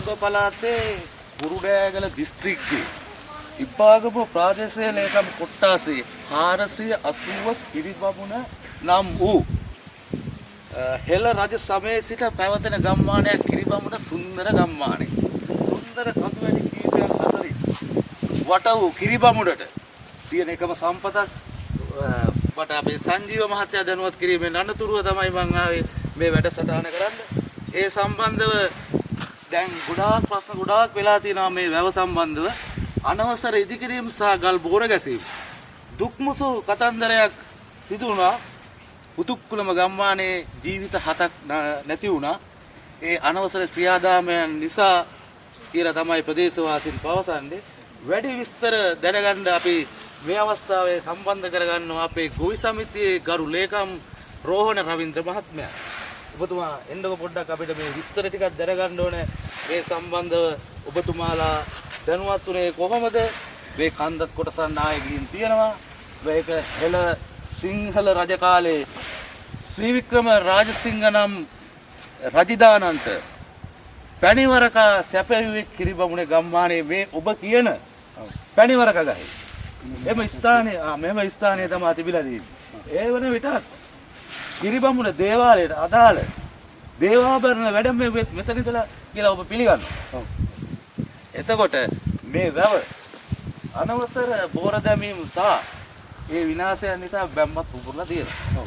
අනුග පළාතේ කුරුඩෑගල දිස්ත්‍රික්කයේ ඉබ්බාගම ප්‍රාදේශීය ලේකම් කොට්ටාසේ 480 කිරිබමුණ නම් වූ හෙළ රජ සමයේ සිට පැවතෙන ගම්මානයක් කිරිබමුණ සුන්දර ගම්මානය. සුන්දර කඳුවැලි කීපයක් අතරින් වට වූ කිරිබමුණට තියෙන එකම සම්පතක් මට අපේ සංජීව මහත්තයා දැනුවත් කිරීමෙන් අනතුරුව තමයි මම ආවේ මේ වැඩසටහන කරන්න. ඒ සම්බන්ධව දැන් ගොඩාක් ප්‍රශ්න ගොඩාක් වෙලා තියෙනවා මේ වැව සම්බන්ධව. අනවසර ඉදිකිරීම සහ ගල් බෝර ගැසීම දුක්මුසු කතන්දරයක් සිදු වුණා. උතුක්කුලම ගම්මානයේ ජීවිත 7ක් නැති වුණා. ඒ අනවසර ක්‍රියාදාමයන් නිසා කියලා තමයි ප්‍රදේශවාසීන් පවසන්නේ. වැඩි විස්තර දැනගන්න අපි මේ අවස්ථාවේ සම්බන්ධ කරගන්නවා අපේ ගොවි සමිතියේ ගරු ලේකම් රෝහණ රවින්ද්‍ර මහත්මයා. ඔබතුමා එන්නකො පොඩ්ඩක් අපිට මේ විස්තර ටිකක් දැනගන්න ඕනේ. මේ සම්බන්ධව ඔබතුමාලා දැනුවත් උනේ කොහොමද? මේ කන්දත් කොටසක් නායේ ගින් තියෙනවා. මේක හෙළ සිංහල රජ කාලේ ශ්‍රී වික්‍රම රාජසිංහ නම් රජදානන්ට පැණිවරක සැපයුවේ කිරිබමුණේ ගම්මානයේ මේ ඔබ කියන පැණිවරක ගහේ එම ස්ථානයේ මෙම ස්ථානයේ තමයි තිබිලා තියෙන්නේ. ඒ වන විටත් කිරිබමුණ දේවාලයට අදාළ දේවාභරණ වැඩ මෙතන ඉඳලා කියලා ඔබ පිළිගන්නවා. එතකොට මේ වැව අනවසර බෝර දැමීම සහ ඒ විනාශයන් නිසා බැම්මත් උපුරලා තියෙනවා.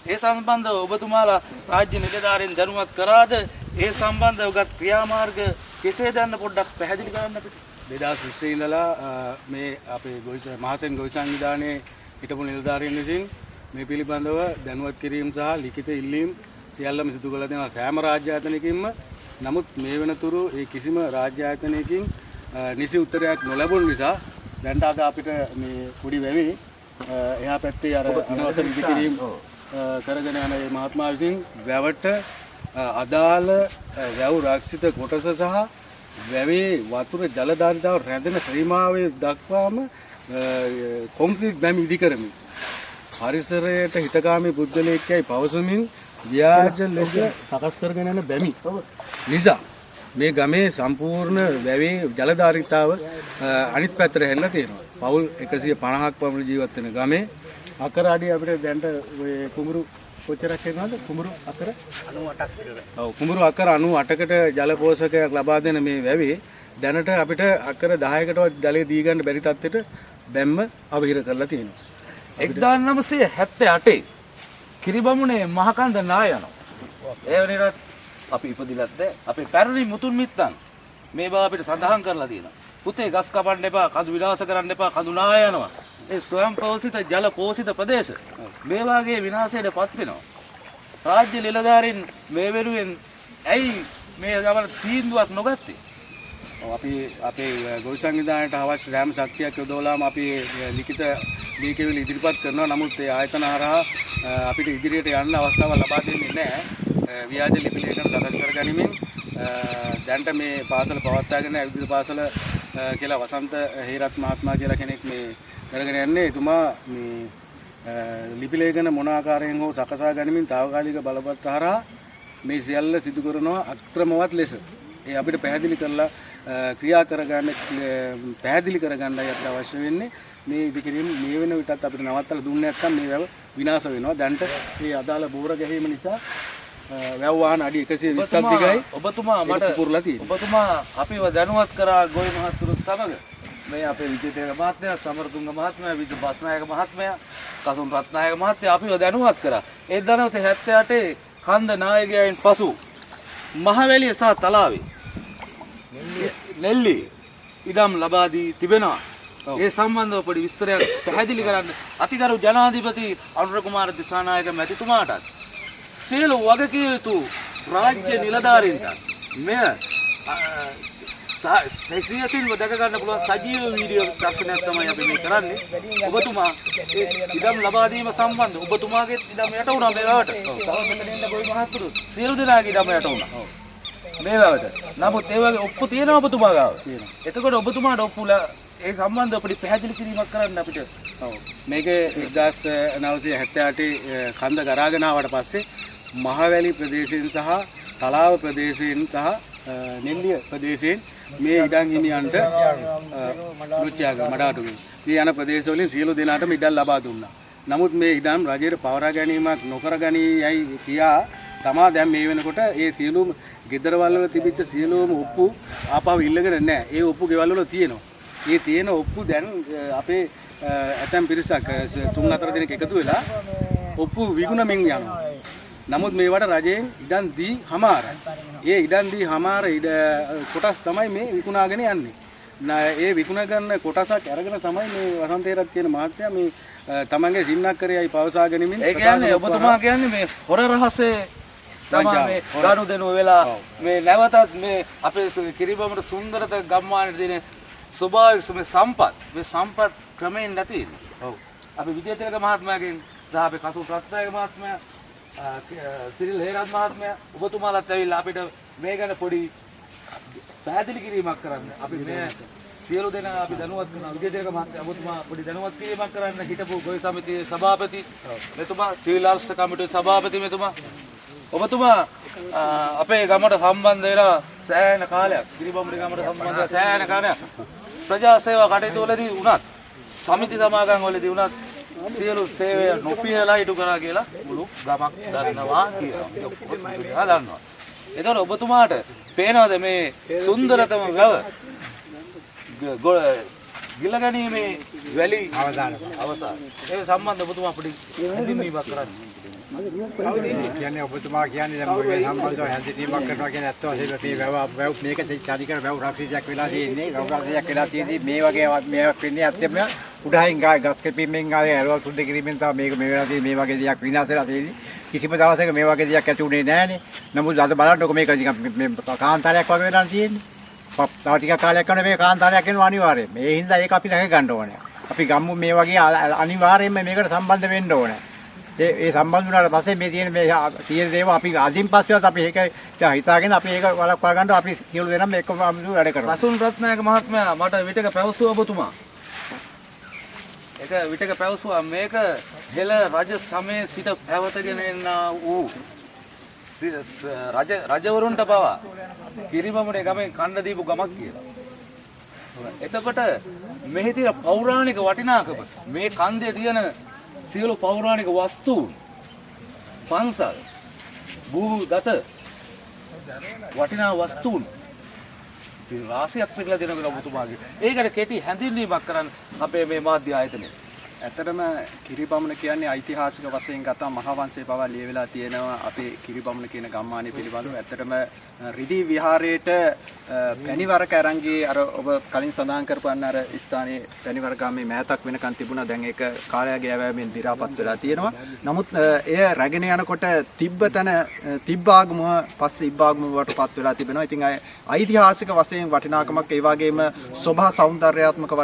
ඒ සම්බන්ධව ඔබතුමාලා රාජ්‍ය නිලධාරීන් දැනුවත් කරාද? ඒ සම්බන්ධව ගත් ක්‍රියාමාර්ග කෙසේද යන්න පොඩ්ඩක් පැහැදිලි කරන්න අපිට. 2020 ඉඳලා මේ අපේ මහසෙන් ගොවි සංවිධානයේ හිටපු නිලධාරීන් විසින් මේ පිළිබඳව දැනුවත් කිරීම සහ ලිඛිත ඉල්ලීම් සියල්ලම සිදු කළ දෙනවා සෑම රාජ්‍ය ආයතනයකින්ම. නමුත් මේ වෙනතුරු ඒ කිසිම රාජ්‍ය ආයතනයකින් නිසි උත්තරයක් නොලැබුණ නිසා දැන් අද අපිට මේ කුඩි වැවේ එහා පැත්තේ අර අනවසර ඉදිකිරීම කරගෙන යන මේ මහත්මයා විසින් වැවට අදාළ වැව් රක්ෂිත කොටස සහ වැවේ වතුර ජල ධාරිතාව රැඳෙන ශ්‍රීමාවේ දක්වාම කොන්ක්‍රීට් බැම් ඉදි කරමින් පරිසරයට හිතකාමී පුද්ගලයෙක්යි පවසමින් ව්‍යාජ ලෙස සකස් කරගෙන යන බැමි නිසා මේ ගමේ සම්පූර්ණ වැවේ ජල ධාරිතාව අනිත් පැත්තට හැරිලා තියෙනවා. පවුල් 150ක් පමණ ජීවත් වෙන ගමේ අකර අඩිය අපිට දැන්ට ඔය කුඹුරු කොච්චරක් වෙනවද? කුඹුරු අකර 98ක් විතර. ඔව් කුඹුරු අකර 98කට ජල පෝෂකයක් ලබා දෙන මේ වැවේ දැනට අපිට අකර 10කටවත් ජලය දී ගන්න බැරි තත්ත්වයට බැම්ම අවහිර කරලා තියෙනවා. 1978 කිරිබමුණේ මහකන්ද නාය යනවා. ඒ වෙනරත් අපි ඉපදිලත් අපේ පැරණි මුතුන් මිත්තන් මේ බව අපිට සඳහන් කරලා තියෙනවා. පුතේ ගස් කපන්න එපා, කඳු විනාශ කරන්න එපා, කඳු නාය යනවා. ඒ ස්වයං පෝෂිත ජල පෝෂිත ප්‍රදේශ මේ වාගේ විනාශයටපත් වෙනවා. රාජ්‍ය නිලධාරීන් මේ වෙනුවෙන් ඇයි මේ ගමන තීන්දුවක් නොගත්තේ? අපි අපේ ගොවි සංවිධානයට අවශ්‍ය සෑම ශක්තියක් යොදවලාම අපි ලිඛිත දීකෙවිලි ඉදිරිපත් කරනවා. නමුත් ඒ ආයතන හරහා අපිට ඉදිරියට යන්න අවස්ථාවක් ලබා දෙන්නේ නැහැ. ව්‍යාජ ලිපි ලේඛන සකස් කරගනිමින් දැන්ට මේ පාසල පවත්වාගෙන ඇවිදින පාසල කියලා වසන්ත හේරත් මහත්මයා කියලා කෙනෙක් මේ කරගෙන යන්නේ. එතුමා මේ ලිපි ලේඛන මොන ආකාරයෙන් හෝ සකසා ගනිමින් తాවකාලික බලපත්‍ර හරහා මේ සියල්ල සිදු කරනවා අක්‍රමවත් ලෙස. ඒ අපිට පැහැදිලි කරලා ක්‍රියා කරගන්න පැහැදිලි කරගන්නයි අපිට අවශ්‍ය වෙන්නේ. මේ ඉදිකිරීම මේ වෙන විටත් අපිට නවත්තලා දුන්නේ නැත්නම් මේ වැව විනාශ වෙනවා. දැන්ට මේ අදාළ බෝර ගැහිම නිසා වැව් වාහන අඩි 120ක් දිගයි. ඔබතුමා මට පුරලා තියෙනවා. ඔබතුමා අපිව දැනුවත් කරා ගොවි මහත්තුරුත් සමග මේ අපේ විජේතේක මහත්මයා, සමරතුංග මහත්මයා, විජු බස්නායක මහත්මයා, කසුන් රත්නායක මහත්තයා අපිව දැනුවත් කරා. 1978 කන්ද නායකයන් පසු මහවැලිය සහ තලාවේ නෙල්ලි ඉඩම් ලබා දී තිබෙනවා. ඒ සම්බන්ධව පොඩි විස්තරයක් පැහැදිලි කරන්න අතිගරු ජනාධිපති අනුර කුමාර දිසානායක මැතිතුමාටත් සියලු වගකිය යුතු රාජ්‍ය නිලධාරීන්ට මෙය සියසින්ව දැක ගන්න පුළුවන් සජීව වීඩියෝ දර්ශනයක් තමයි අපි මේ කරන්නේ. ඔබතුමා ඒ ඉඩම් ලබා දීම සම්බන්ධ ඔබතුමාගේ ඉඩම් යට වුණා මේ වැවට. තව මෙතන ඉන්න ගොවි මහත්තුරු සියලු දෙනාගේ ඉඩම් යට වුණා. මේ වැවට. නමුත් ඒ වගේ ඔප්පු තියෙනවා ඔබතුමා ගාව. එතකොට ඔබතුමාට ඔප්පුලා ඒ සම්බන්ධව අපිට පැහැදිලි කිරීමක් කරන්න අපිට. ඔව්. මේක 1978 කන්ද ගරාගෙන ආවට පස්සේ මහවැලි ප්‍රදේශයෙන් සහ තලාව ප්‍රදේශයෙන් සහ නෙල්ලිය ප්‍රදේශයෙන් මේ ඉඩම් හිමියන්ට නොච්චාග මඩාටුගෙන් මේ යන ප්‍රදේශවලින් සියලු දෙනාටම ඉඩම් ලබා දුන්නා. නමුත් මේ ඉඩම් රජයට පවරා ගැනීමක් නොකර ගනීයයි කියා තමා දැන් මේ වෙනකොට ඒ සියලුම ගෙදරවල වල තිබිච්ච සියලුම ඔප්පු ආපහු ඉල්ලගෙන නැහැ. ඒ ඔප්පු ගෙවල් වල තියෙනවා. ඒ තියෙන ඔප්පු දැන් අපේ ඇතැම් පිරිසක් 3-4 දෙනෙක් එකතු වෙලා ඔප්පු විකුණමින් යනවා. නමුත් මේවට රජයෙන් ඉඩම් දී හමාරයි. ඒ ඉඩම් දී හමාර කොටස් තමයි මේ විකුණාගෙන යන්නේ. ඒ විකුණ ගන්න කොටසක් අරගෙන තමයි මේ වසන්තේරත් කියන මහත්තයා මේ තමන්ගේ සින්නක්කරයයි පවසාගෙන ඉන්නේ. ඒ කියන්නේ ඔබතුමා කියන්නේ මේ හොර රහසේ තමයි මේ ගනුදෙනු වෙලා මේ නැවතත් මේ අපේ කිරිබමට සුන්දරත ගම්මානයේ තියෙන ස්වභාවික මේ සම්පත් ක්‍රමයෙන් නැති වෙන්නේ. ඔව්. අපි විජේතිලක මහත්මයාගෙන් සහ අපේ කසු ප්‍රස්තායක මහත්මයා සිරිල් හේරත් මහත්මයා ඔබතුමාලාත් ඇවිල්ලා අපිට මේ ගැන පොඩි පැහැදිලි කිරීමක් කරන්න. අපි මේ සියලු දෙනා අපි දැනුවත් කරනවා. විජේතිලක මහත්මයා ඔබතුමා පොඩි දැනුවත් කිරීමක් කරන්න හිටපු ගොවි සමිතියේ සභාපති මෙතුමා සිවිල් ආර්ථික කමිටුවේ සභාපති මෙතුමා ඔබතුමා අපේ ගමට සම්බන්ධ වෙලා සෑහෙන කාලයක් කිරිබම්බුඩි ගමට සම්බන්ධ වෙලා සෑහෙන කාලයක් ප්‍රජා සේවා කටයුතු වලදී වුණත් සමිති සමාගම් වලදී වුණත් සියලු සේවය නොපියලා ඉටු කරා කියලා මුළු ගමක් දන්නවා කියලා. දන්නවා. එතකොට ඔබතුමාට පේනවද මේ සුන්දරතම වැව ගිලගැනීමේ වැලි අවසාන. ඒ සම්බන්ධ ඔබතුමා පොඩි හැඳින්වීමක් කරන්න. කියන්නේ ඔබතුමා කියන්නේ දැන් මොකද සම්බන්ධව හැඳින්වීමක් කරනවා කියන්නේ ඇත්ත වශයෙන්ම මේ වැව මේක චාරිකර වැව රාශියක් වෙලා තියෙන්නේ. වැව රාශියක් වෙලා තියෙන්නේ මේ වගේ මේවක් වෙන්නේ ඇත්තම උඩහින් ගස් කැපීමෙන් ආයේ ඇරවල් සුද්ධ කිරීමෙන් තමයි මේක මේ වෙලා තියෙන්නේ. මේ වගේ දෙයක් විනාශ වෙලා තියෙන්නේ. කිසිම දවසක මේ වගේ දෙයක් ඇති උනේ නැහනේ. නමුත් අද බලන්නකො මේක නිකන් මේ කාන්තාරයක් වගේ වෙලා තියෙන්නේ. තව ටිකක් කාලයක් යනකොට මේ කාන්තාරයක් වෙනවා අනිවාර්යයෙන්. මේ හින්දා ඒක අපි රැක ගන්න ඕනේ. අපි ගම්මු මේ වගේ අනිවාර්යයෙන්ම මේකට සම්බන්ධ වෙන්න ඕනේ. ඒ සම්බන්ධ වුණාට පස්සේ මේ තියෙන දේවල් අපි අදින් පස්සෙවත් අපි ඒක හිතාගෙන අපි ඒක වළක්වා ගන්න අපි සියලු දෙනාම එක්කම වැඩ කරනවා. රසුල් රත්නායක මහත්මයා මට විටක පැවසුවා ඔබතුමා. ඒක විටක පැවසුවා මේක හෙළ රජ සමයේ සිට පැවතගෙන එන වූ රජවරුන්ට පවා කිරිබමුඩේ ගමෙන් කන්න දීපු ගමක් කියලා. එතකොට මෙහි තියෙන පෞරාණික වටිනාකම මේ කන්දේ තියෙන සියලු පෞරාණික වස්තුන් පන්සල් භූදත වටිනා වස්තුන් රාශියක් පිළිලා දෙනවා ඔබතුමාගේ. ඒකට කෙටි හැඳින්වීමක් කරන්න අපේ මේ මාධ්‍ය ආයතනයේ. ඇත්තටම කිරිබමුණ කියන්නේ ඓතිහාසික වශයෙන් ගත්තා මහාවංශයේ පවා ලියවිලා තියෙනවා අපේ කිරිබමුණ කියන ගම්මානය පිළිබඳව. ඇත්තටම රිදී විහාරයේට පැණිවරක අරන් ගියේ අර ඔබ කලින් සඳහන් කරපු අර ස්ථානයේ පැණිවර ගාමේ මෑතක් වෙනකන් තිබුණා. දැන් ඒක කාලයගේ යෑමෙන් දි รา පත් වෙලා තියෙනවා. නමුත් එය රැගෙන යනකොට තිබ්බ තැන තිබ්බාගම පස්සේ ඉබ්බාගම වලට පත් වෙලා තිබෙනවා. ඉතින් ඓතිහාසික වශයෙන් වටිනාකමක් ඒ වගේම සෝභා සෞන්දර්යාත්මක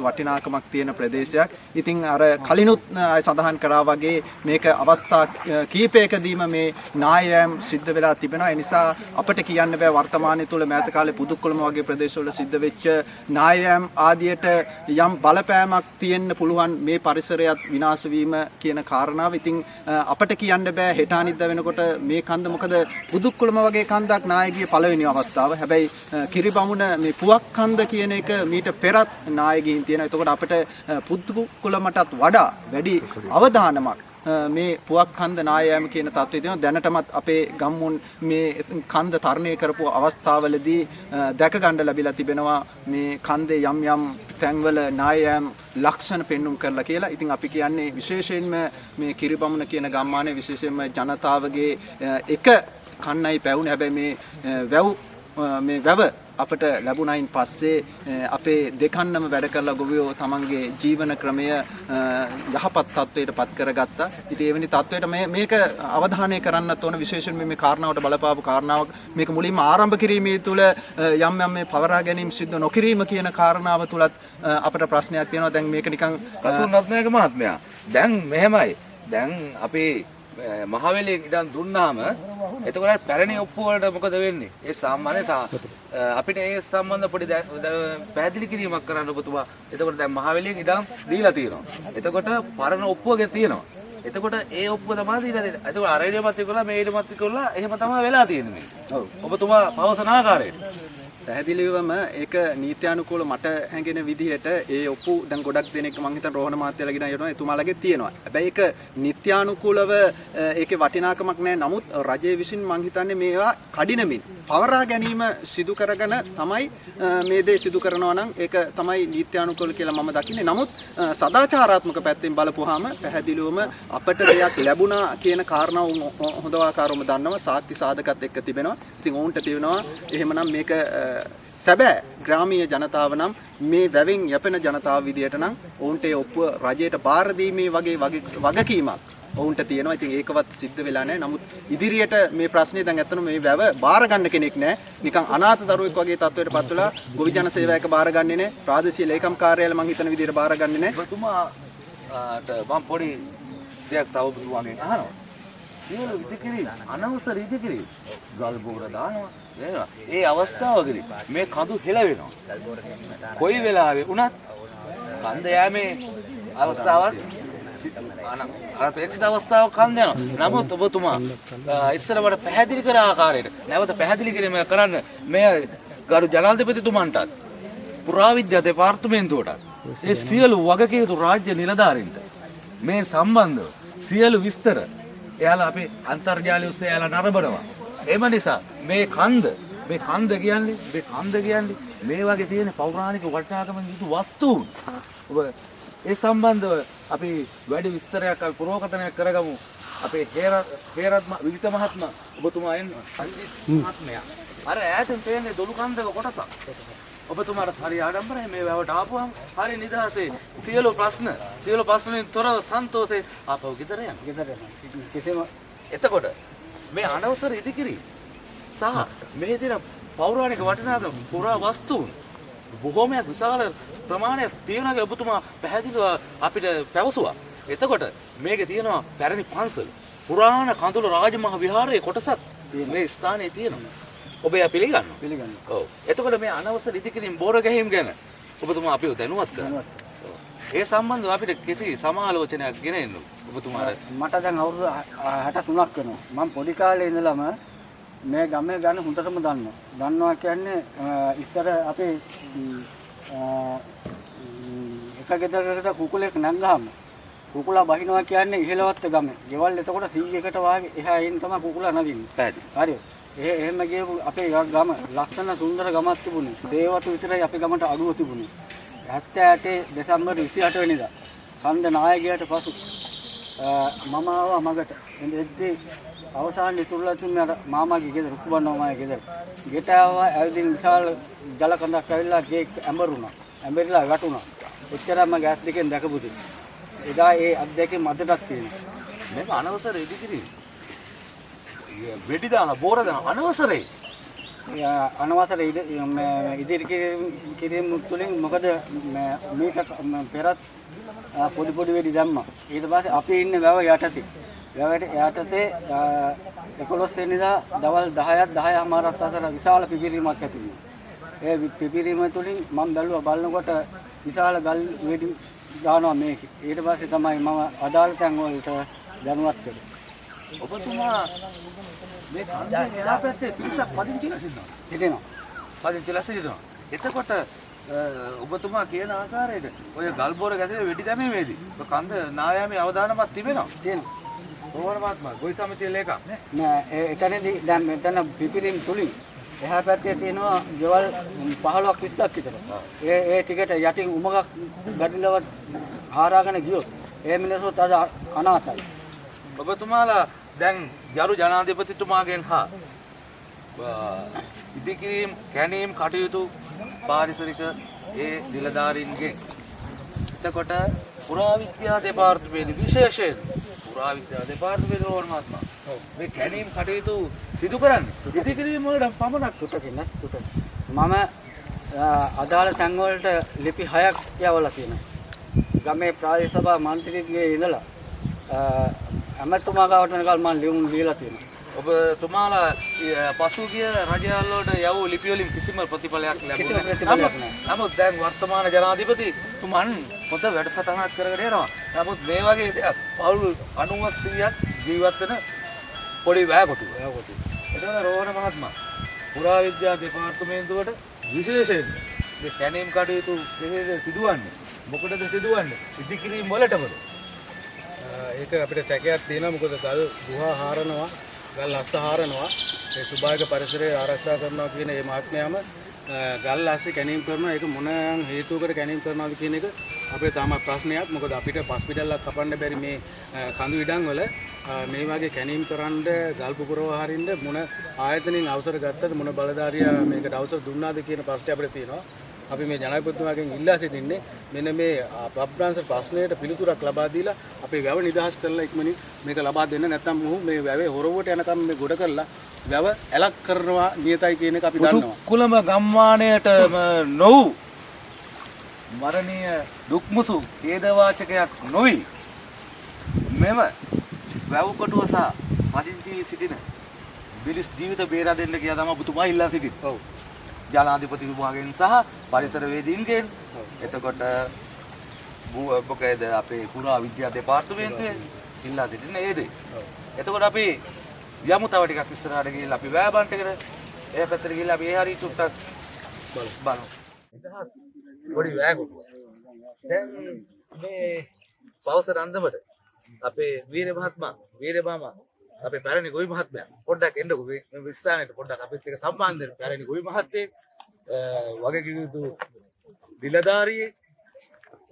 වටිනාකමක් තියෙන ප්‍රදේශයක්. ඉතින් අර කලිනුත් සඳහන් කරා වගේ මේක අවස්ථා කීපයකදීම මේ නායයන් සිද්ධ වෙලා තිබෙනවා. ඒ නිසා අපිට කියන්න බෑ වර්තමානයේ තුල මෑත කාලේ පුදුක්කොළම වගේ ප්‍රදේශවල සිද්ධ වෙච්ච නායයන් ආදියට යම් බලපෑමක් තියෙන්න පුළුවන් මේ පරිසරයත් විනාශ වීම කියන කාරණාව. ඉතින් අපිට කියන්න බෑ හෙට අනිද්දා වෙනකොට මේ කන්ද මොකද පුදුක්කොළම වගේ කන්දක් නායකගේ පළවෙනි අවස්ථාව. හැබැයි කිරිබමුණ මේ පුවක් කන්ද කියන එක මීට පෙරත් නායකයින් තියෙනවා. එතකොට අපිට පුදුක්කොළමටත් වඩා වැඩි අවධානමක් මේ පුවක් කන්ද නායෑම කියන තත්ත්වය තියෙනවා. දැනටමත් අපේ ගම්මුන් මේ කන්ද තරණය කරපු අවස්ථාවලදී දැක ගන්න ලැබිලා තිබෙනවා මේ කන්දේ යම් යම් තැන්වල නායෑම් ලක්ෂණ පෙන්눔 කරලා කියලා. ඉතින් අපි කියන්නේ විශේෂයෙන්ම මේ කිරිබමුණ කියන ගම්මානයේ විශේෂයෙන්ම ජනතාවගේ එක කන්නයි පැවුනේ. හැබැයි මේ වැව අපට ලැබුණයින් පස්සේ අපේ දෙකන්නම වැඩ කරලා ගොවියෝ තමන්ගේ ජීවන ක්‍රමය යහපත් තත්වයට පත් කරගත්තා. ඉතින් එවැනි තත්වයට මේක අවධානය කරන්නත් ඕන. විශේෂයෙන්ම මේ කාරණාවට බලපාපු කාරණාවක් මේක මුලින්ම ආරම්භ කිරීමේ තුල යම් යම් මේ පවරා ගැනීම සිද්ධ නොකිරීම කියන කාරණාව තුලත් අපට ප්‍රශ්නයක් තියෙනවා. දැන් මේක නිකන් රසුල් රත්නායක මහත්මයා දැන් මෙහෙමයි. දැන් අපේ මහවැලියෙන් ඉඩම් දුන්නාම එතකොට පැරණි ඔප්පු වලට මොකද වෙන්නේ? ඒ සාමාන්‍ය අපිට ඒ සම්බන්ධ පොඩි පැහැදිලි කිරීමක් කරන්න ඔබතුමා. එතකොට දැන් මහවැලියෙන් ඉඩම් දීලා තියෙනවා. එතකොට පරණ ඔප්පුවක තියෙනවා. එතකොට ඒ ඔප්පුව තමයි දීලා දෙන්නේ. එතකොට අර ඉඩමත් එක්කලා මේ ඉඩමත් එක්කලා එහෙම තමයි වෙලා තියෙන්නේ මේ. ඔව්. ඔබතුමා පවසන ආකාරයට. පැහැදිලිවම ඒක නීත්‍යානුකූල මට හැඟෙන විදිහට ඒ ඔප්පු දැන් ගොඩක් දෙනෙක් මං හිතන රෝහණ මහත්තයලා ගෙන යනවා එතුමාලගේ තියෙනවා. හැබැයි ඒක නීත්‍යානුකූලව ඒකේ වටිනාකමක් නැහැ. නමුත් රජය විසින් මං හිතන්නේ මේවා කඩිනමින් පවරා ගැනීම සිදු කරගෙන තමයි මේ දේ සිදු කරනවා නම් ඒක තමයි නීත්‍යානුකූල කියලා මම දකින්නේ. නමුත් සදාචාරාත්මක පැත්තෙන් බලපුවාම පැහැදිලිවම අපට දෙයක් ලැබුණා කියන කාරණාව හොඳ ආකාරවම දන්නවා. සාක්ෂි සාධකත් එක්ක තිබෙනවා. ඉතින් ඔවුන්ට තියෙනවා එහෙමනම් මේක සැබෑ ග්‍රාමීය ජනතාව නම් මේ වැවෙන් යැපෙන ජනතාව විදියට නම් ඔවුන්ට ඒ ඔප්පුව රජයට බාර දීමේ වගේ වගකීමක් ඔවුන්ට තියෙනවා. ඉතින් ඒකවත් සිද්ධ වෙලා නැහැ. නමුත් ඉදිරියට මේ ප්‍රශ්නේ දැන් ඇත්තටම මේ වැව බාර ගන්න කෙනෙක් නැහැ. නිකන් අනාථ දරුවෙක් වගේ තත්ත්වයට පත් වෙලා ගොවි ජන සේවයක බාර ගන්නේ නැහැ. ප්‍රාදේශීය ලේකම් කාර්යාලය මං හිතන විදියට බාර ගන්නේ නැහැ. ඔබතුමාට මම පොඩි දෙයක් තව ඔබතුමාගෙන් අහනවා. සියලු ඉදිකිරි අනවසර ඉදිකිරි ගල් බෝර දානවා. ඒ අවස්ථාවකදී මේ කඳු හෙලවෙනවා. කොයි වෙලාවෙ වුණත් කන්ද යෑමේ අවස්ථාවක් අනපේක්ෂිත අවස්ථාවක් කන්ද යනවා. නමුත් ඔබතුමා ඉස්සරවට පැහැදිලි කර ආකාරයට නැවත පැහැදිලි කිරීම කරන්න මේ ගරු ජනාධිපතිතුමන්ටත් පුරාවිද්‍යා දෙපාර්තමේන්තුවටත් ඒ සියලු වගකීතු රාජ්‍ය නිලධාරීන්ට මේ සම්බන්ධව සියලු විස්තර එයාලා අපේ අන්තර්ජාලය ඔස්සේ එයාලා නරඹනවා. එම නිසා මේ කන්ද කියන්නේ මේ වගේ තියෙන පෞරාණික වටිනාකමින් යුතු වස්තුන්. ඔබ ඒ සම්බන්ධව අපි වැඩි විස්තරයක් අපි පුරෝකථනයක් කරගමු. අපේ හේරත් විවිත මහත්මයා ඔබතුමා එන්න. මහත්මයා අර ඈතින් තේන්නේ දොළු කන්දක කොටසක්. ඔබතුමාට හරි ආඩම්බරයි මේ වැවට ආපුවම හරි නිදහසේ සියලු ප්‍රශ්න වලින් තොරව සන්තෝෂයෙන් ආපහු ගෙදර යනවා. එතකොට මේ අනවසර ඉදිකිරි සහ මේ දින පෞරාණික වටිනාකම් පුරා වස්තුන් බොහෝමයක් විශාල ප්‍රමාණයක් තියෙනවා කියලා ඔබතුමා පැහැදිලිව අපිට පැවසුවා. එතකොට මේකේ තියෙනවා පැරණි පන්සල පුරාණ කඳුළු රාජමහා විහාරයේ කොටසක් මේ ස්ථානයේ තියෙනවා. ඔබ එයා පිළිගන්නවා? ඔව්. එතකොට මේ අනවසර ඉදිකිරීම බෝර ගැහිම් ගැන ඔබතුමා අපිව දැනුවත් කරනවා. ඒ සම්බන්ධව අපිට කිසි සමාලෝචනයක් ගෙන එන්න ඔබතුමාට. මට දැන් අවුරුදු 63ක් වෙනවා. මම පොඩි කාලේ ඉඳලම මේ ගමේ ගැන හොඳටම දන්නවා. දන්නවා කියන්නේ ඉස්සර අපේ එක ගෙදරකට කුකුලෙක් නැංගාම කුකුලා බහිනවා කියන්නේ ඉහළවත් ගමේ. ගෙවල් එතකොට 100කට වාගේ එහා එයින් තමයි කුකුලා නදින්නේ. හරිද? එහෙම ගියපු අපේ ගම ලස්සන සුන්දර ගමක් තිබුණේ. දේවතු විතරයි අපේ ගමට අඩුව තිබුණේ. 78 දෙසැම්බර් 28 වෙනිදා කන්ද නායකයාට පසු මම ආවා මගට. එද්දී අවසාන ඉතුරුලා තිබුණේ අර මාමාගේ ගෙදර රුක්බන් මාමාගේ ගෙදර. ගෙට ආවා ඇවිදින් විශාල ජල කඳක් ඇවිල්ලා ගේ ඇඹරුණා. ඇඹරිලා වැටුණා. එච්චරම මම ගෑස් දෙකෙන් දැකපු දෙයක්. එදා ඒ අත්දැකීම් අදටත් තියෙනවා. මේක අනවසර ඉදිකිරීම. වෙඩි දාන බෝර දාන අනවසරේ. අනවසර ඉදිරි කිරීම තුළින් මොකද මීට පෙරත් පොඩි වෙඩි දැම්මා. ඊට පස්සේ අපි ඉන්නේ වැව යටතේ. වැවට යටතේ 11 වෙනිදා දවල් 10:00ක් අතර විශාල පිපිරීමක් ඇති වුණා. ඒ පිපිරීම තුළින් මම බලනකොට විශාල ගල් වෙඩි දානවා මේකේ. ඊට පස්සේ තමයි මම අදාළ තැන් වලට දැනුවත් කළේ. ඔබතුමා මේ කන්දේ එහා පැත්තේ පිරිසක් පදිංචිලා සිටිනවා. පදිංචිලා සිටිනවා. එතකොට ඔබතුමා කියන ආකාරයට ඔය ගල්බෝර ගැසෙන වෙඩි දැමීමේදී ඔය කන්ද නායාමේ අවධානමක් තිබෙනවා. තියෙනවා. රෝහණ මහත්මයා ගොවි සමිතිය ලේකම්. නෑ එතනදී දැන් මෙතන පිපිරීම තුලින් එහා පැත්තේ තියෙනවා ගෙවල් 15ක් 20ක් විතර. ඒ ටිකට යටින් උමගක් ගැටිලවත් හාරාගෙන ගියොත් ඒ මිනිස්සුත් අද අනාථයි. ඔබතුමාලා දැන් ගරු ජනාධිපතිතුමාගෙන් හා ඉදිකිරීම කැණීම් කටයුතු පාරිසරික ඒ නිලධාරීන්ගෙන් එතකොට පුරාවිද්‍යා දෙපාර්තමේන්තුවේ විශේෂයෙන් පුරාවිද්‍යා දෙපාර්තමේන්තුවේ රෝහණ මහත්මයා මේ කැණීම් කටයුතු සිදු කරන්නේ ඉදිකිරීම වලට පමණක් මම අදාළ තැන් වලට ලිපි 6ක් යවලා තියෙනවා. ගමේ ප්‍රාදේශ සභා මන්ත්‍රීගේ ඉඳලා අමතුමා ගාවට නිකල් මම ලියුම් ලියලා තියෙනවා. ඔබතුමාලා පසුගිය රජයල් වලට යවූ ලිපි වලින් කිසිම ප්‍රතිඵලයක් ලැබුණේ නැහැ. නමුත් දැන් වර්තමාන ජනාධිපතිතුමන් පොත වැඩසටහනක් කරගෙන යනවා. නමුත් මේ වගේ දෙයක් පවුල් 90ක් 100ක් ජීවත් වෙන පොඩි වැයකොටුව. එතකොට රෝහණ මහත්මයා පුරාවිද්‍යා දෙපාර්තමේන්තුවට විශේෂයෙන් මේ කැණීම් කටයුතු සිදුවන්නේ මොකටද සිදුවන්නේ? ඉදිකිරීම වලටමද? ඒක අපිට සැකයක් තියෙනවා. මොකද ගල් ගුහා හාරනවා, ගල් අස්ස හාරනවා, ඒ සුභාවික පරිසරය ආරක්ෂා කරනවා කියන මේ මහත්මයාම ගල් අස්සේ කැණීම් කරනවා. ඒක මොන හේතුවකට කැණීම් කරනවද කියන එක අපිට තාම ප්‍රශ්නයක්. මොකද අපිට පස් පිටල්ලක් කපන්න බැරි මේ කඳු ඉඩම් වල මේ වගේ කැණීම් කරන්න ගල් පුපුරව හරින්න මොන ආයතනෙන් අවසර ගත්තද, මොන බලධාරියා මේකට අවසර දුන්නාද කියන ප්‍රශ්නේ අපිට තියෙනවා. අපි මේ ජනාධිපතිතුමාගෙන් ඉල්ලා සිටින්නේ මෙන්න මේ ප්‍රබ්‍රංශ ප්‍රශ්නයට පිළිතුරක් ලබා දීලා අපේ වැව නිදහස් කරලා ඉක්මනින් මේක ලබා දෙන්න. නැත්නම් මොහු මේ වැවේ හොරවට යනකම් මේ ගොඩ කරලා වැව ඇලක් කරනවා නියතයි කියන එක අපි දන්නවා. කුලම ගම්මානයටම නොවු මරණීය දුක්මුසු ඛේදවාචකයක් නොවි මෙම වැව කොටුව සහ පදිංචි වී සිටින බිලිස් ජීවිත බේරා දෙන්න කියලා තමයි ඔබතුමා ඉල්ලා සිටින්නේ. ඔව්. ජනාධිපතිතුමාගෙන් සහ පරිසරවේදීන්ගෙන් එතකොට මොකද අපේ පුරා විද්‍යා දෙපාර්තමේන්තුවෙන් ඉල්ලා සිටින ඒ දේ. එතකොට අපි යමු තව ටිකක් ඉස්සරහට ගිහිල්ලා අපි වැයබන්ට කර ඒ පැත්තට ගිහිල්ලා අපි ඒ හරිය චුට්ටක් බලමු. නිදහස් පොඩි වැයකොටුව. දැන් මේ පවසර අන්දමට අපේ වීර මාමා අපේ පැරණි ගොවි මහත්මයා පොඩ්ඩක් එන්නකෝ මේ ස්ථානෙට පොඩ්ඩක් අපිත් එක්ක සම්බන්ධ වෙන්න. පැරණි ගොවි මහත්තයෙක් වගේ කිව්තු නිලධාරියෙක්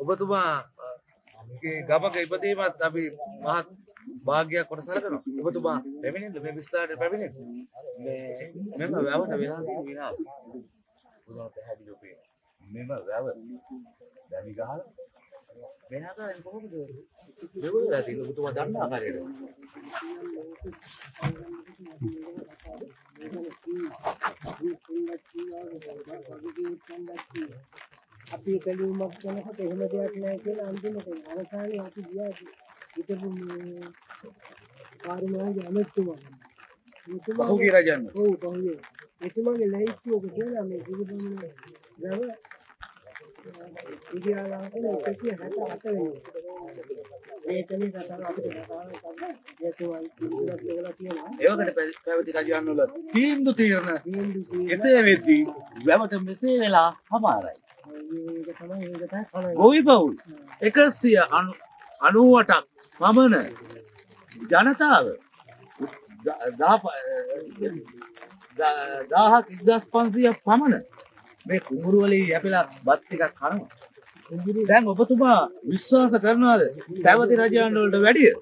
ඔබතුමා මේ ගමක ඉපදීමත් අපි මහත් වාග්යක් කොට සලකනවා. ඔබතුමා පැමිණෙන්න මේ විස්තරයට පැමිණෙන්න. මේ මෙම වැවට වෙලා තියෙන විනාශය. පුදුම පැහැදිලිව පේනවා. මෙම වැව දැවි ගහලා මෙහාට කොහොමද මෙවලා තියෙන්නේ ඔබතුමා දන්න ආකාරයට. අපි කලියුමක් කරනකොට එහෙම දෙයක් නැහැ කියලා අන්තිමට අවසානයේ අපි ගියා හිටපු කාර්යාලයේ අමතුමා. පහුගිය රජන්න. ඔව් පහුගිය. එතුමාගේ ලයිස්තුවක කියලා මේ කිරිබොන්න ගව ඉතිහාසයෙන් එකකිය 68 වෙනි. මේකනේ කතාව අපිට කතාව කරන්නේ. ඒකට පැවති රජයන් වල තීන්දුව తీරන එසේ වෙද්දී වැවට මෙසේ වෙලා හමාරයි. ගොවි පවුල් 198ක් පමණ ජනතාව 1500ක් පමණ මේ කුඹුරු වලින් යැපෙලා බත් ටිකක් කනවා. දැන් ඔබතුමා විශ්වාස කරනවාද පැවති රජයන් වලට වැඩිය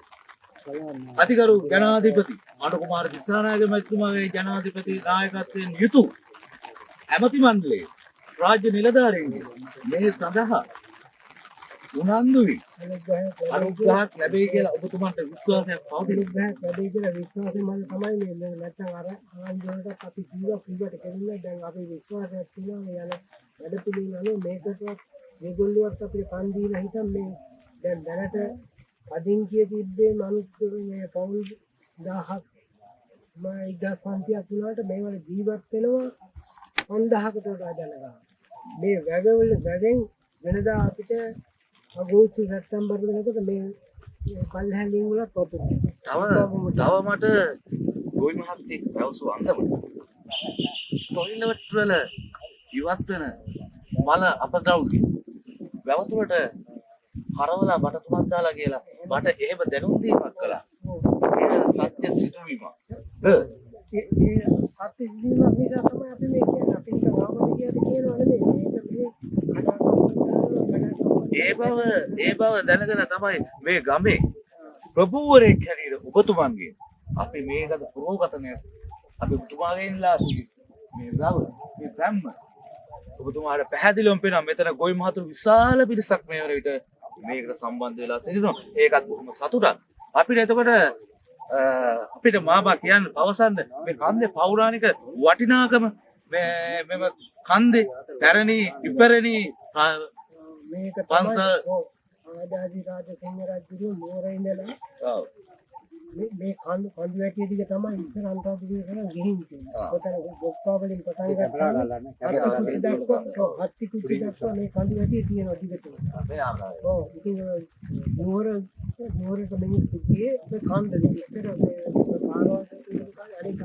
අධිකරු ජනාධිපති අනුකුමාර දිසානායක මැතිතුමාගේ ජනාධිපති නායකත්වයෙන් යුතු ඇමති මණ්ඩලයේ රාජ්‍ය නිලධාරීන්ගේ මේ සඳහා උනන්දු වී අනුග්‍රහයක් ලැබෙයි කියලා ඔබතුමාට විශ්වාසයක් පවතිනවද? ලැබෙයි කියලා විශ්වාසය මම තමයි මේ නැත්තම් අර ආන්දෝලනකට අපි කීවට කෙරෙන්නේ දැන් අපි විශ්වාසයක් තියෙනවා යන වැඩ පිළිවෙල මේකටවත් මේගොල්ලෝවත් අපිට පන් දීලා හිටන් මේ දැන් දැනට අදින්කිය තිබ්බේ මිනිස්සු මේ පවුල් 1000ක් 1500ක් වුණාට මේවල ජීවත් වෙනවා 5000කට වඩා ජනගහන. මේ වැවෙන් වෙනදා අපිට අගෝස්තු සැප්තැම්බර් වෙනකොට මේ පල්හැලින් වලත් පොතු. තව මට ගොවි මහත්තයෙක් පැවසු අන්දමට ටොයිලට් වල ඉවත් වෙන මල අපද්‍රව්‍ය වැවතුලට හරවලා බට තුනක් දාලා කියලා මට එහෙම දැනුම් දීමක් කළා. ඒක සත්‍ය සිදුවීමක්. ඒ සත්‍ය සිදුවීමක් නිසා තමයි අපි මේ කියන්නේ අපි නිකන් ආවම කියනවා නෙමෙයි. ඒ බව දැනගෙන තමයි මේ ගමේ ප්‍රභූවරයෙක් හැටියට ඔබතුමන්ගේ අපි මේකට පුරෝගතනය අපි ඔබතුමාගෙන්ලා මේ බව මේ බ්‍රහ්ම ඔබතුමාට පැහැදිලිවම පේනවා මෙතන ගොවි මහතුරු විශාල පිරිසක් මේ වර විට මේකට සම්බන්ධ වෙලා සිටිනවා. ඒකත් බොහොම සතුටක්. අපිට එතකොට අපිට මාමා කියන්න පවසන්න මේ කන්දේ පෞරාණික වටිනාකම මෙම කන්දේ පැරණි ඉපැරණි මේක පන්සල් ආදාදි රාජසිංහ රජු නුවර ඉඳලා ඔව් මේ කඳු වැටිය ටික තමයි ඉස්සර අන්තර්ජාතික කරන් ගිහින් තියෙන්නේ. ඔතන බොක්කා වලින් පටන් ගත්තා. හත්ති කුටි දක්වා මේ කඳු වැටිය තියෙනවා ටිකටම. ඔව් ඉතින් නුවරට මිනිස්සු ගියේ මේ කන්ද ඉස්සර මේ පාරවල් අනික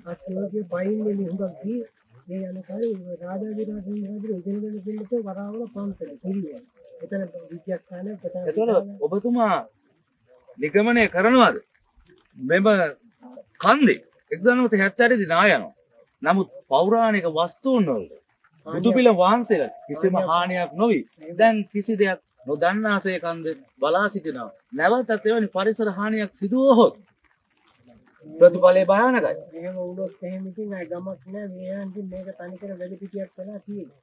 අස්සෝගේ බයින්නේ හුඟක් ගියේ මේ යන කාලේ රාජාජිරා සිංහගේ උදෙන්දෙන පිළිතුර වරාවල පන්සල කිරිය. එතන විද්‍යාස්ථානය එතකොට ඔබතුමා නිගමනය කරනවාද මෙම කන්දේ 1978 දී නා යනවා. නමුත් පෞරාණික වස්තුන් වලට බුදුපිල වහන්සේලා කිසිම හානියක් නොවි. දැන් කිසි දෙයක් නොදන්නාසේ කන්ද බලා සිටිනවා. නැවතත් එවැනි පරිසර හානියක් සිදු වුවහොත් ප්‍රතිඵලය භයානකයි. එහෙම වුණොත් එහෙම ඉතින් අය ගමක් නෑ මේයන්කින් මේක තනිකර වැඩි පිටියක් වෙලා තියෙනවා.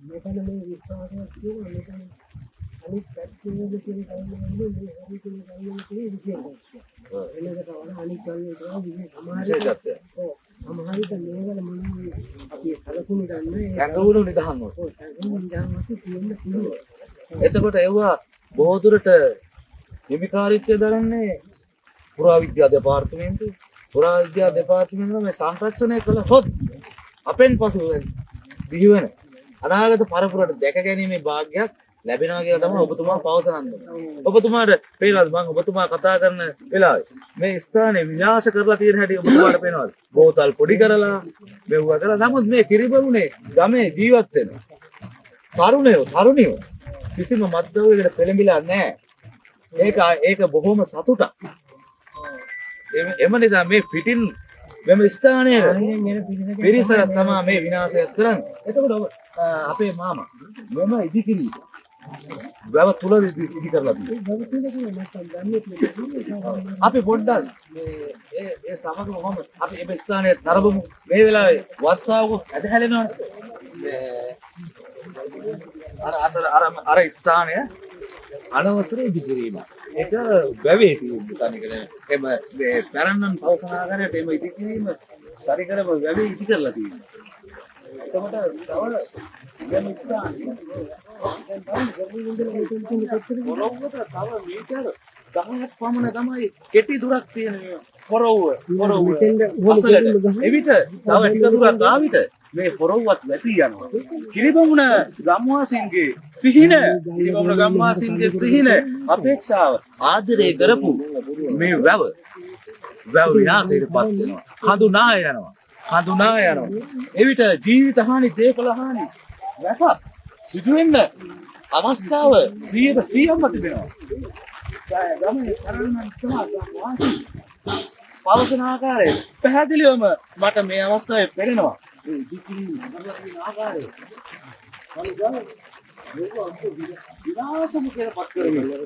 මෙතන මේ විශ්වාසයක් තියෙනවා මෙතන අනිත් පැත්තේ කියන කවුරුන්නේ මේ හරි කියන කවුරුන්නේ විශේෂයක්. එනකට වඩා අනිත් කවුරුනේ සමහරවිට සමහරවිට මේවල මොන අපි හලකුණු ගන්න සංගවුණු නිදහන් වුණා. ඔව් සංගවුණු නිදහන් වුණා තියෙන්න පුළුවන්. එතකොට ඒවා බොහෝ දුරට හිමිකාරීත්වය දරන්නේ පුරාවිද්‍යා දෙපාර්තමේන්තුව. පුරාවිද්‍යා දෙපාර්තමේන්තුව මේ සංරක්ෂණය කළහොත් අපෙන් පසු බිහිවන අනාගත පරපුරට දැක ගැනීමේ වාග්යක් ලැබෙනවා කියලා තමයි ඔබතුමා පවසන්නේ. ඔබතුමාට පේනවාද මම ඔබතුමා කතා කරන වෙලාවේ මේ ස්ථානේ විනාශ කරලා තියෙන හැටි ඔබතුමාට පේනවාද? බෝතල් පොඩි කරලා මෙව්වා කරලා නමුත් මේ කිරිබමුනේ ගමේ ජීවත් වෙනවා. තරුණයෝ කිසිම මත්ද්‍රව්‍යයකට පෙළඹිලා නැහැ. ඒක බොහොම සතුටක්. එම නිසා මේ පිටින් මෙම ස්ථානයේ පිරිස තමයි මේ විනාශය කරන්නේ. එතකොට අපේ මාමා මෙම ඉදිකිරි වැව තුල ඉදි කරලා තියෙනවා. අපි පොඩ්ඩක් ඒ සමග මොහොම අපි මේ ස්ථානයේ තරබමු. මේ වෙලාවේ වර්ෂාවක ඇදහැලෙනවනේ. අර ස්ථානය අනවසර ඉදි කිරීම. ඒක වැවේ තියෙන තනිකර එම මේ පැරණන් පවසන ආකාරයට එම ඉදි කිරීම පරිකරම වැවේ ඉදි කරලා තියෙනවා. එතකොට තව යම් ස්ථානයක් පොරොව්වට තව මීටර 10ක් පමණ තමයි කෙටි දුරක් තියෙන පොරොව්ව අසලට. එවිට තව ටික දුරක් ආවිත මේ පොරොව්වත් වැසී යනවා. කිරිබමුණ ගම්වාසීන්ගේ සිහින අපේක්ෂාව ආදරය කරපු මේ වැව විනාශයට පත් වෙනවා. හඳුනා යනවා. එවිට ජීවිත හානි, දේපල හානි වැසක් සිදු වෙන්න අවස්ථාව 100%ක්ම තිබෙනවා. ගමේ කරණන් පවසන ආකාරය පැහැදිලිවම මට මේ අවස්ථාවේ පේනවා.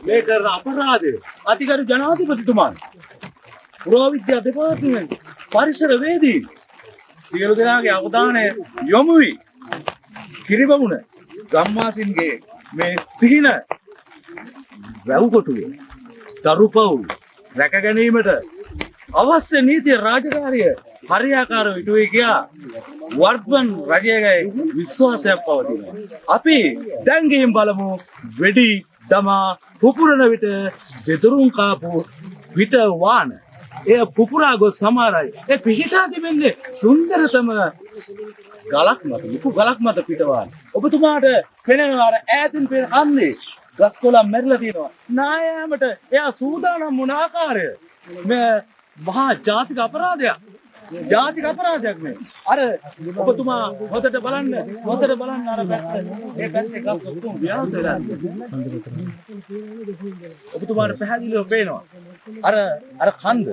මේ කරන අපරාධය අතිගරු ජනාධිපතිතුමාන් පුරාවිද්‍යා දෙපාර්තමේන්තුව පරිසරවේදී සියලු දෙනාගේ අවධානය යොමු වී කිරිබමුණ ගම්වාසීන්ගේ මේ සිහින වැව් කොටුවේ දරුපව් රැක ගැනීමට අවශ්‍ය නීතිය රාජකාරිය හරියාකාරව ඉටුවේ කියා වර්තමාන රජයේ විශ්වාසයක් පවතිනවා. අපි දැන් ගිහින් බලමු වෙඩි දමා පුපුරන විට දෙතුරුම් කාපු විට වාන එය පුපුරා ගොස් සමහරයි. ඒ පිහිටා තිබෙන්නේ සුන්දරතම ගලක් මත පිටවාන. ඔබතුමාට පෙනෙනවා අර ඈතින් පෙනෙන හන්දේ ගස් කොළන් මැරිලා තියෙනවා. නායෑමට එයා සූදානම් වුණ ආකාරය මේ මහා ජාතික අපරාධයක්. මේ. අර ඔබතුමා හොඳට බලන්න අර පැත්ත. ඒ පැත්තේ ගස් ඔක්කොම විනාශ වෙලා තියෙනවා. ඔබතුමාට පැහැදිලිව පේනවා. අර කන්ද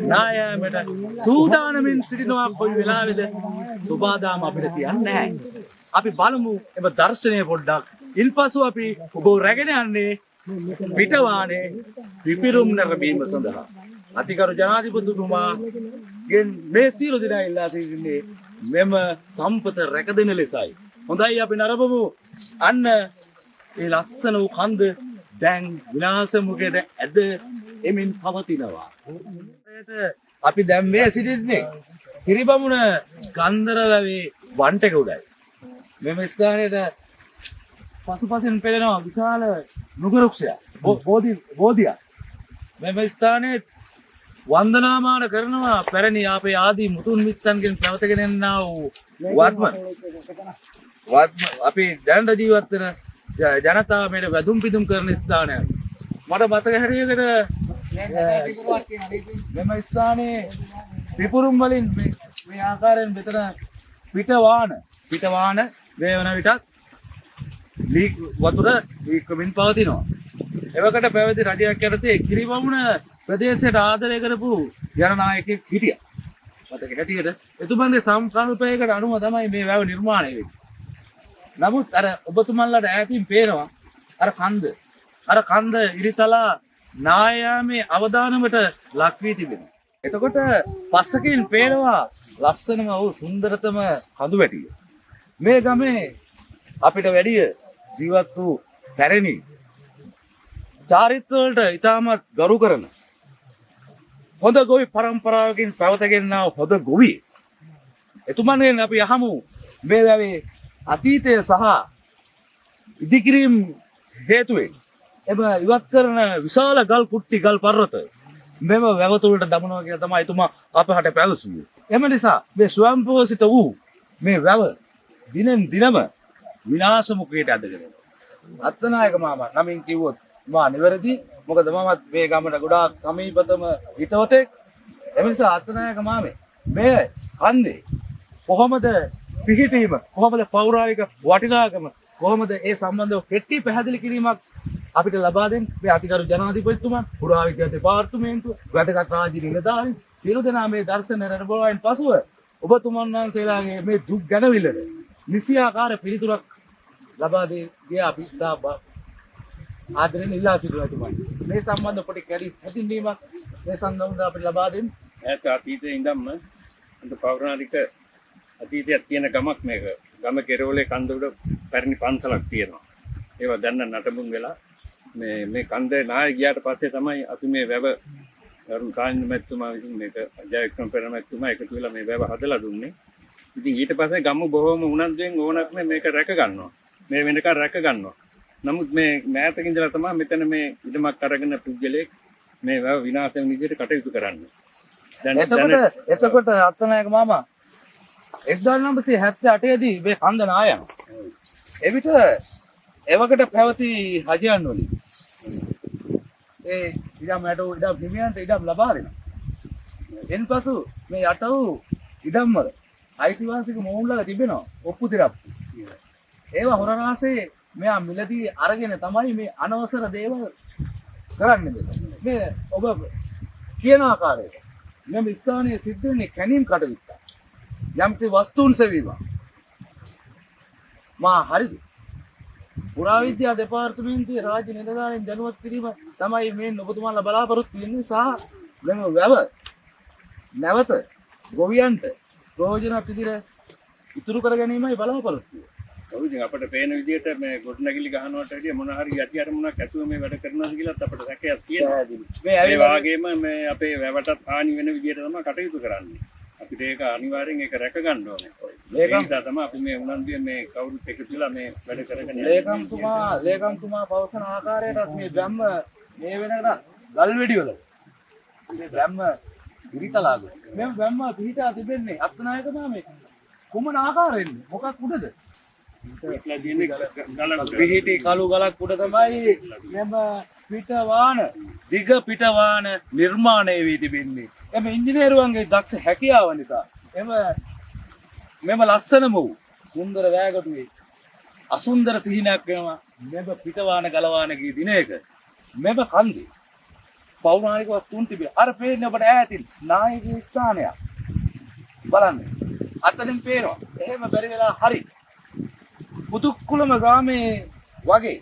නායෑමට සූදානමින් සිටිනවා කොයි වෙලාවේද සුබාදාම අපිට කියන්නේ නැහැ. අපි බලමු එම දර්ශනය පොඩ්ඩක්. ඉන්පසු අපි ඔබ රැගෙන යන්නේ පිටවානේ පිපිරුම් නැරඹීම සඳහා. අතිගරු ජනාධිපතිතුමාගෙන් මේ සියලු දෙනා ඉල්ලා සිටින්නේ මෙම සම්පත රැකදෙන ලෙසයි. හොඳයි අපි නරඹමු. අන්න ඒ ලස්සන වූ කන්ද දැන් විනාශ මුඛයට ඇද එමින් පවතිනවා. අපි දැන් මේ සිටින්නේ කිරිබමුණ ගන්ධරවැවේ වන්ටක උඩයි. මෙම ස්ථානයේ පසුපසින් පෙළෙනවා විශාල නුග වෘක්ෂයක්. බෝධියක්. මෙම ස්ථානයේ වන්දනාමාන කරනවා පැරණි අපේ ආදී මුතුන් මිත්තන්ගෙන් පැවතගෙන එන්නා වූ වත්ම අපි දැනට ජීවත් වෙන ජනතාව මේට වැදුම් පිදුම් කරන ස්ථානයක්. මට මතක හැටියට මෙම ස්ථානයේ පිපුරුම් වලින් මේ ආකාරයෙන් මෙතන පිටවාන මේ වන විටත් ලීක් වතුර ලීක්කමින් පවතිනවා. එවකට පැවති රජයක් යටතේ කිරිබමුණ ප්‍රදේශයට ආදරය කරපු ජනනායකයෙක් හිටියා. මතක හැටියට එතුමන්ගේ සංකල්පයකට අනුව තමයි මේ වැව නිර්මාණය වෙන්නේ. නමුත් අර ඔබතුමන්ලට ඈතින් පේනවා අර කන්ද ඉරිතලා නායාමේ අවදානමට ලක් වී තිබෙනවා. එතකොට පස්සකින් පේනවා ලස්සනම වූ සුන්දරතම කඳු වැටිය. මේ ගමේ අපිට වැඩිය ජීවත් වූ පැරණි චාරිත්‍ර වලට ඉතාමත් ගරු කරන හොඳ ගොවි පරම්පරාවකින් පැවතගෙන ආව හොඳ ගොවි. එතුමන්ගෙන් අපි අහමු මේ වැවේ අතීතය සහ ඉදිකිරීම් හේතුවෙන් එම ඉවත් කරන විශාල ගල් කුට්ටි ගල් පර්වත මෙම වැව තුළට දමනවා කියලා තමයි එතුමා අපහට පැවසුවේ. එම නිසා මේ ස්වයංපෝෂිත වූ මේ වැව දිනෙන් දිනම විනාශ මුඛයට ඇදගෙන යනවා. අත්තනායක මාමා නමින් කිව්වොත් මා නිවැරදි. මොකද මමත් මේ ගමට ගොඩාක් සමීපතම හිතවතෙක්. එම නිසා අත්තනායක මාමේ මේ කන්දේ කොහොමද පිහිටීම, කොහොමද පෞරාණික වටිනාකම, කොහොමද ඒ සම්බන්ධව කෙටි පැහැදිලි කිරීමක් අපිට ලබා දෙන්න මේ අතිගරු ජනාධිපතිතුමා, පුරාවිද්‍යා දෙපාර්තමේන්තුව, වැදගත් රාජ්‍ය නිලධාරීන් සියලු දෙනා මේ දර්ශන රැඳවුවායින් පසුව ඔබතුමන් වහන්සේලාගේ මේ දුක් ගැනවිල්ලට නිසියාකාර පිළිතුරක් ලබා දෙන්නේ අපි ආදරෙන් ඉල්ලා සිටිනවා එතුමන්. මේ සම්බන්ධ පොඩි කැඩි හැදින්වීමක් මේ සම්බන්ධව අපිට ලබා දෙන්න. ඈත අතීතයේ ඉඳන්ම අන්ත පෞරාණික අතීතයක් තියෙන ගමක් මේක. ගම කෙරවලේ කන්ද උඩ පැරණි පන්සලක් තියෙනවා. ඒවා දැන් නටබුන් වෙලා මේ කන්දේ නාය ගියාට පස්සේ තමයි අපි මේ වැව කරුණ කාණ්ඩ මැතිතුමා විසින් මේක ජයක්‍රම පෙරමැතිතුමා එකතු වෙලා මේ වැව හදලා දුන්නේ. ඉතින් ඊට පස්සේ ගම බොහොම උනන්දුවෙන් ඕනක් මේක රැක ගන්නවා. මේ වෙනකන් රැක ගන්නවා. නමුත් මේ මෑතක ඉඳලා තමයි මෙතන මේ ඉදමක් අරගෙන පුද්ගලෙක් මේ වැව විනාශ වෙන විදිහට කටයුතු කරන්නේ. එතකොට අත්තනායක මාමා 1978 දී මේ කන්ද නායන. එවිට එවකට පැවති හජයන් වලින් ඒ ඉඩම් හිමියන්ට ඉඩම් ලබා දෙනවා. එන්පසු මේ යට වූ ඉඩම් වල අයිතිවාසික මොවුන්ලා තිබෙනවා ඔප්පු තිරප්පු. ඒවා හොරරාසේ මෙයා මිලදී අරගෙන තමයි මේ අනවසර දේවල් කරන්නේ. මේ ඔබ කියන ආකාරයට මෙම ස්ථානයේ සිද්ධ වෙන්නේ කැණීම් කටයුත්ත. යම්කිසි වස්තුන් සෙවීම. මා හරිද? පුරාවිද්‍යා දෙපාර්තමේන්තුවේ රාජ්‍ය නිලධාරීන් දැනුවත් කිරීම තමයි මේ ඔබතුමාලා බලාපොරොත්තු වෙන්නේ සහ මෙම වැව නැවත ගොවියන්ට ප්‍රයෝජනවත් විදිහට ඉතුරු කර ගැනීමයි බලාපොරොත්තු වෙන්නේ. ඔව් ඉතින් අපිට පේන විදිහට මේ ගොඩනැගිලි ගහනවට වැඩිය මොන හරි යටි අරමුණක් ඇතුව මේ වැඩ කරනවාද කියලාත් අපිට සැකයක් තියෙනවා. මේ වගේම මේ අපේ වැවටත් හානි වෙන විදිහට තමයි කටයුතු කරන්නේ. අපිට ඒක අනිවාර්යෙන් ඒක රැක ගන්න ඕනේ. ඒක නිසා තමයි අපි මේ උනන්දුවෙන් මේ කවුරුත් එකතු වෙලා මේ වැඩ කරගෙන යන්නේ. ලේකම්තුමා පවසන ආකාරයටත් මේ බ්‍රහ්ම මේ වෙනකට ගල් වෙඩි වල මේ බ්‍රහ්ම ඉරිතලාද මේ බ්‍රහ්ම පිහිටා තිබෙන්නේ අත්නායකමා මේ කුමන ආකාරයෙන්ද මොකක් උඩද පිහිටි කළු ගලක් උඩ තමයි මෙම පිටවාන දිග පිටවාන නිර්මාණය වී තිබෙන්නේ. එම ඉංජිනේරුවන්ගේ දක්ෂ හැකියාව නිසා මෙම ලස්සනම වූ සුන්දර වෑගටුවේ අසුන්දර සිහිනයක් වෙනවා මෙම පිටවාන ගලවානගේ දිනයක මෙම කන්දේ පෞරාණික වස්තුන් තිබේ. අර පේන්නේ ඔබට ඈතින් නායකගේ ස්ථානයක් බලන්න. අතලින් පේනවා. එහෙම බැරි වෙලා හරි පුදුක්කුලම ග්‍රාමයේ වගේ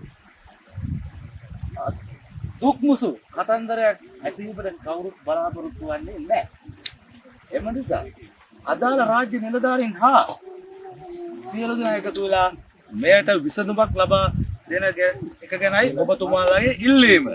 දුක්මුසු කතන්දරයක් ඇසීමට කවුරුත් බලාපොරොත්තු වෙන්නේ නැහැ. එම නිසා අදාළ රාජ්‍ය නිලධාරීන් හා සියලු දෙනා එකතු වෙලා මෙයට විසඳුමක් ලබා දෙන එක ගැනයි ඔබතුමාලාගේ ඉල්ලීම.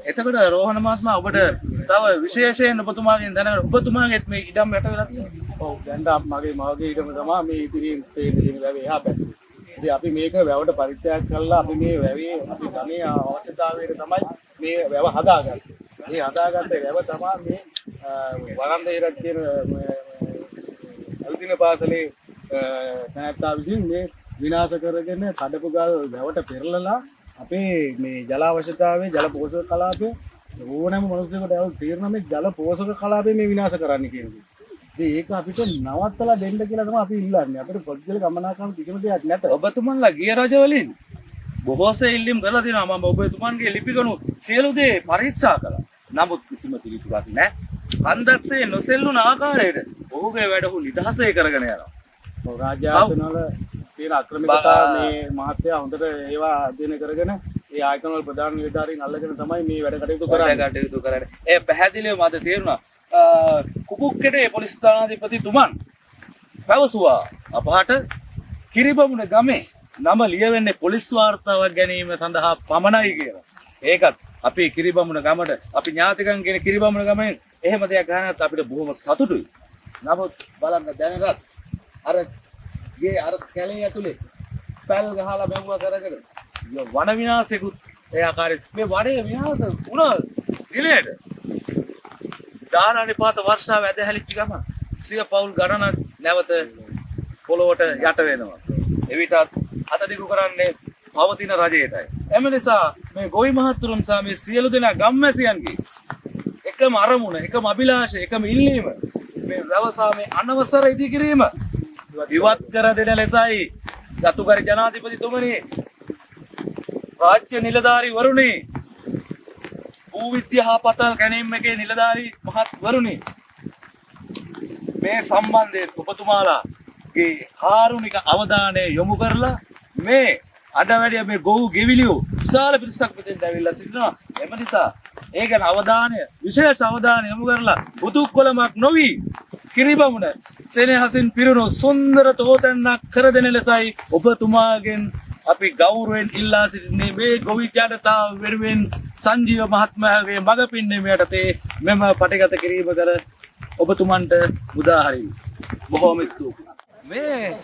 එතකොට රෝහණ මහත්මයා ඔබට තව විශේෂයෙන් ඔබතුමාගෙන් දැනගන්න ඔබතුමාගෙත් මේ ඉඩම් යට වෙලා තියෙනවා. ඔව් දැන් මගේ මවගේ ඉඩම තමයි මේ ඉදිරියෙන් තේරෙන වැවේ එහා පැත්තේ. ඉතින් අපි මේක වැවට පරිත්‍යාග කළා අපි මේ වැවේ අපි ගමේ අවශ්‍යතාවයට තමයි මේ වැව හදාගන්නේ. ඒ හදාගත්ත වැව තමයි මේ වරන්දේරක් කියන අලුතින පාසලේ තැනැත්තා විසින් මේ විනාශ කරගෙන කඩපු ගල් වැවට පෙරලලා අපේ මේ ජල අවශ්‍යතාවයේ ජල පෝෂක කලාපය ඕනෑම මනුස්සයෙකුට තීරණ මේ ජල පෝෂක කලාපය මේ විනාශ කරන්න කියන්නේ. ඉතින් ඒක අපිට නවත්තලා දෙන්න කියලා තමයි අපි ඉල්ලන්නේ. අපිට පොඩ්ඩක් ගමනාකම් කිසිම දෙයක් නැත. ඔබතුමන්ලා ගිය රජවලින් බොහෝසේ ඉල්ලීම් කරලා තියෙනවා. මම ඔබතුමන්ගේ ලිපිගනු සියලු දේ පරීක්ෂා කළා. නමුත් කිසිම පිළිතුරක් නැහැ. කන්දක්සේ නොසෙල්ලුන ආකාරයට ඔහුගේ වැඩ ඔහු නිදහසේ කරගෙන යනවා. රාජ්‍ය ආයතනවල තියෙන අක්‍රමිකතා මේ මහත්තයා හොඳට ඒවා අධ්‍යයනය කරගෙන ඒ ආයතනවල ප්‍රධාන නිලධාරීන් අල්ලගෙන තමයි මේ වැඩ කටයුතු කරන්නේ. ඒ පැහැදිලිවම අද තේරුණා. කුකුක්කෙටේ පොලිස් ස්ථානාධිපතිතුමන් පැවසුවා අපහට කිරිබමුණ ගමේ නම ලියවෙන්නේ පොලිස් වාර්තාවක් ගැනීම සඳහා පමණයි කියලා. ඒකත් අපි කිරිබමුණ ගමට අපි ඥාතිකන් කියන කිරිබමුණ ගමෙන් එහෙම දෙයක් ගන්නත් අපිට බොහොම සතුටුයි. නමුත් බලන්න දැනගත් අර කැලේ ඇතුලේ පැල් ගහලා බැංගුවා කරගෙන වන විනාශෙකුත් ඒ ආකාරයෙන් මේ වනයේ විනාශ වුණා දිලේට දානනිපාත වර්ෂාව ඇදහැලිච්ච ගමන් සිය පවුල් ගණනක් නැවත පොළොවට යට වෙනවා. එවිටත් අත දිගු කරන්නේ පවතින රජයටයි. එම නිසා මේ ගොවි මහත්තුරුන් සහ මේ සියලු දෙනා ගම්මැසියන්ගේ එකම අරමුණ, එකම අභිලාෂය, එකම ඉල්ලීම මේ වැවසා මේ අනවසර ඉදිකිරීම ඉවත් කර දෙන ලෙසයි ගතුගරි ජනාධිපතිතුමනි, රාජ්‍ය නිලධාරී වරුනි, භූවිද්‍යා පතල් ගැනීම එකේ නිලධාරී මහත්වරුනි, මේ සම්බන්ධයෙන් ඔබතුමාලාගේ කාරුණික අවධානය යොමු කරලා මේ අඩවැඩිය මේ ගොව් ගෙවිලියෝ විශාල පිරිසක් මෙතෙන් ඇවිල්ලා සිටිනවා. එම නිසා ඒ ගැන අවධානය, විශේෂ අවධානය යොමු කරලා බුදුකොළමක් නොවි කිරිබමුණ සෙනෙහසින් පිරුණු සුන්දර තෝතැන්නක් කර දෙන ලෙසයි ඔබතුමාගෙන් අපි ගෞරවයෙන් ඉල්ලා සිටින්නේ. මේ ගොවි ජනතාව වෙනුවෙන් සංජීව මහත්මයාගේ මඟ පින්නීම යටතේ මෙම පටිගත කිරීම කර ඔබතුමන්ට උදාහරින් බොහෝම ස්තුතියි.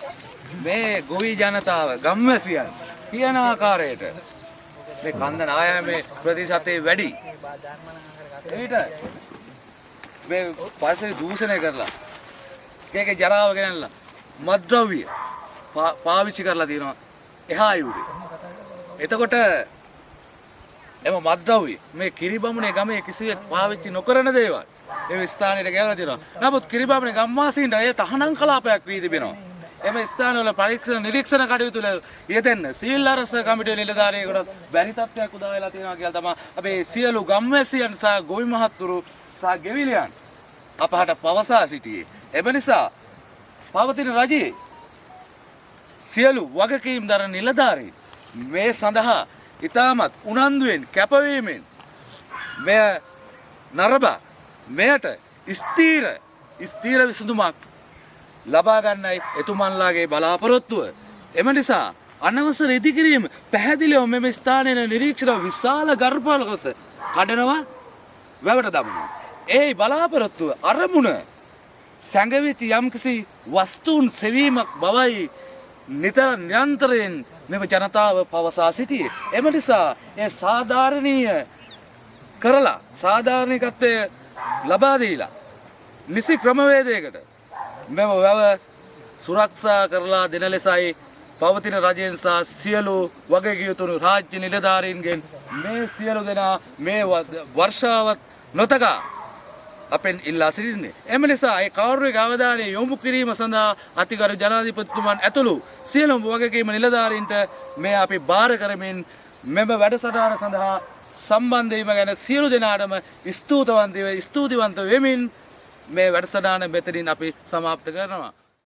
මේ ගොවි ජනතාව ගම්වැසියන් කියන ආකාරයට මේ කන්ද නායාමේ ප්‍රතිශතය වැඩි. එවිට මේ පරිසර දූෂණය කරලා ඒකේ ජරාව ගෙනල්ලා මත්ද්‍රව්‍ය පාවිච්චි කරලා තියෙනවා එහා යුරේ. එතකොට එම මත්ද්‍රව්‍ය මේ කිරිබමුණේ ගමේ කිසිවෙක් පාවිච්චි නොකරන දේවල් මේ ස්ථානයට ගෙනලා තියෙනවා. නමුත් කිරිබමුණේ ගම්වාසීන්ට ඒ තහනම් කලාපයක් වී තිබෙනවා. එම ස්ථානවල පරීක්ෂණ නිරීක්ෂණ කටයුතු යෙදෙන්න සිවිල් අරස කමිටුවේ නිලධාරියෙකුට බැරි තත්ත්වයක් උදා වෙලා තියෙනවා කියලා තමයි අපේ සියලු ගම්වැසියන් සහ ගොවි මහත්තුරු සහ ගෙවිලියන් අපහට පවසා සිටියේ. එම නිසා පවතින රජයේ සියලු වගකීම් දරන නිලධාරීන් මේ සඳහා ඉතාමත් උනන්දුවෙන් කැපවීමෙන් මෙය නරඹා මෙයට ස්ථීර විසඳුමක් ලබා ගන්නයි එතුමන්ලාගේ බලාපොරොත්තුව. එම නිසා අනවසර ඉදිකිරීම පැහැදිලිව මෙම ස්ථානයේ නිරීක්ෂණ විශාල ගර්භාලකත කඩනවා වැවට දමනවා. ඒ බලාපොරොත්තුව අරමුණ සැඟවිති යම්කිසි වස්තුන් සෙවීමක් බවයි නිරන්තරයෙන් මෙම ජනතාව පවසා සිටියේ. එම නිසා ඒ සාධාරණීය කරලා සාධාරණීකත්වය ලබා දීලා නිසි ක්‍රමවේදයකට මෙම වැව සුරක්ෂා කරලා දෙන ලෙසයි පවතින රජයෙන් සහ සියලු වගකීතුණු රාජ්‍ය නිලධාරීන්ගෙන් මේ සියලු දෙනා මේ වර්ෂාවත් නොතකා අපෙන් ඉල්ලා සිටින්නේ. එම නිසා ඒ කාර්මික අවධානය යොමු කිරීම සඳහා අතිගරු ජනාධිපතිතුමන් ඇතුළු සියලුම වගකීම් නිලධාරීන්ට මේ අපි බාර කරමින් මෙම වැඩසටහන සඳහා සම්බන්ධ වීම ගැන සියලු දෙනාටම ස්තුතිවන්ත වෙමින් මේ වැඩසටහන මෙතනින් අපි සමාප්ත කරනවා.